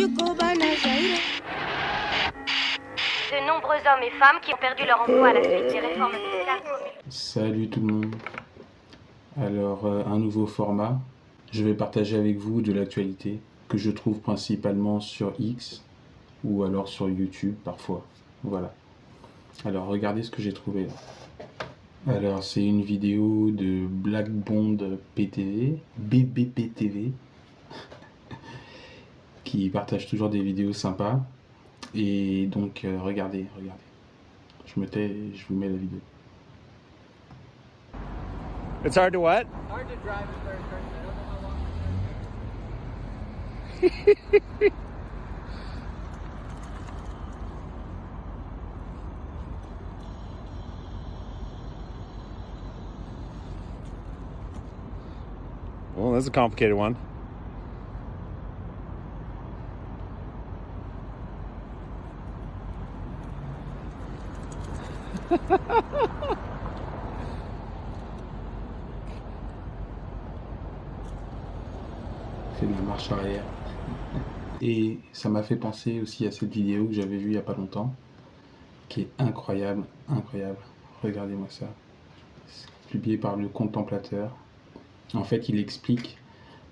De nombreux hommes et femmes qui ont perdu leur emploi à la suite des réformes fiscales. Salut tout le monde. Alors, un nouveau format. Je vais partager avec vous de l'actualité que je trouve principalement sur X ou alors sur YouTube parfois. Voilà. Alors, regardez ce que j'ai trouvé là. Alors, c'est une vidéo de Black Bond PTV, BBPTV, qui partage toujours des vidéos sympas. Et donc, regardez. Je me tais et je vous mets la vidéo. It's hard to what? Hard to drive in third person. I don't know how long it's Well, that's a complicated one. Fait de la marche arrière. Et ça m'a fait penser aussi à cette vidéo que j'avais vue il y a pas longtemps, qui est incroyable. Regardez-moi ça. C'est publié par le Contemplateur. En fait, il explique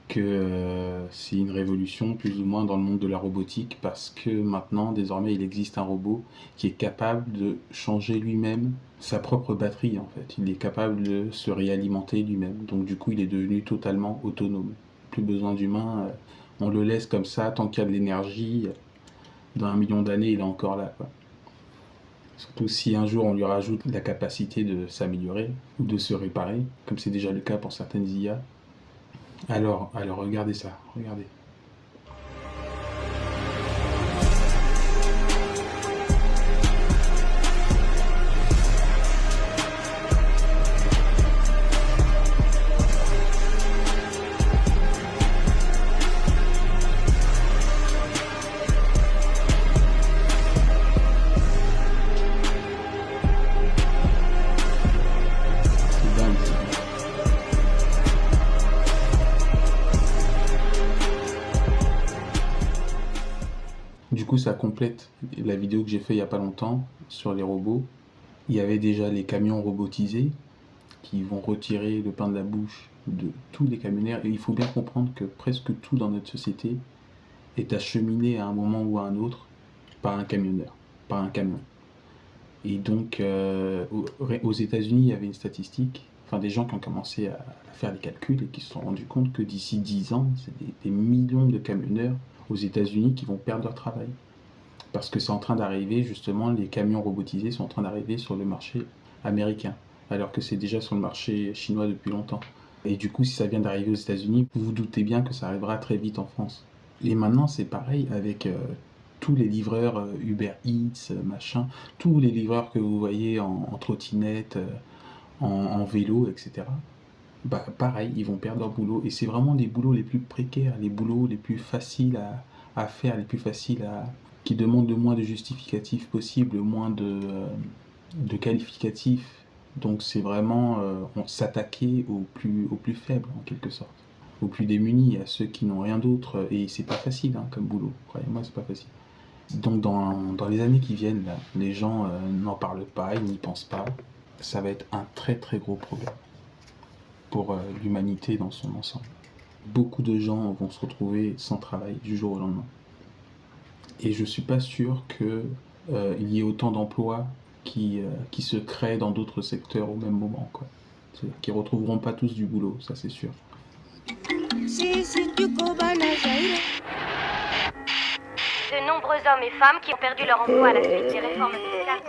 que c'est une révolution plus ou moins dans le monde de la robotique parce que maintenant, désormais, il existe un robot qui est capable de changer lui-même sa propre batterie en fait. Il est capable de se réalimenter lui-même. Donc du coup, il est devenu totalement autonome. Plus besoin d'humain. On le laisse comme ça, tant qu'il y a de l'énergie. Dans 1 million d'années, il est encore là, quoi. Surtout si un jour on lui rajoute la capacité de s'améliorer ou de se réparer, comme c'est déjà le cas pour certaines IA. Alors regardez ça, regardez. C'est dingue, ça. Du coup, ça complète la vidéo que j'ai fait il y a pas longtemps sur les robots. Il y avait déjà les camions robotisés qui vont retirer le pain de la bouche de tous les camionneurs. Et il faut bien comprendre que presque tout dans notre société est acheminé à un moment ou à un autre par un camionneur, par un camion. Et donc, aux États-Unis, il y avait une statistique, enfin des gens qui ont commencé à faire des calculs et qui se sont rendus compte que d'ici 10 ans, c'est des millions de camionneurs aux États-Unis qui vont perdre leur travail. Parce que c'est en train d'arriver, justement, les camions robotisés sont en train d'arriver sur le marché américain, alors que c'est déjà sur le marché chinois depuis longtemps. Et du coup, si ça vient d'arriver aux États-Unis, vous vous doutez bien que ça arrivera très vite en France. Et maintenant, c'est pareil avec tous les livreurs Uber Eats, machin, tous les livreurs que vous voyez en trottinette, en vélo, etc. Bah, pareil, ils vont perdre leur boulot. Et c'est vraiment les boulots les plus précaires, les boulots les plus faciles à faire, les plus faciles qui demandent le moins de justificatifs possible, le moins de qualificatifs. Donc c'est vraiment s'attaquer aux plus faibles, en quelque sorte. Aux plus démunis, à ceux qui n'ont rien d'autre. Et c'est pas facile comme boulot. Croyez-moi, c'est pas facile. Donc dans les années qui viennent, là, les gens n'en parlent pas, ils n'y pensent pas. Ça va être un très très gros problème pour l'humanité dans son ensemble. Beaucoup de gens vont se retrouver sans travail du jour au lendemain. Et je suis pas sûr qu'il y ait autant d'emplois qui se créent dans d'autres secteurs au même moment, quoi. C'est-à-dire qu'ils retrouveront pas tous du boulot, ça c'est sûr. De nombreux hommes et femmes qui ont perdu leur emploi à la suite des réformes fiscales.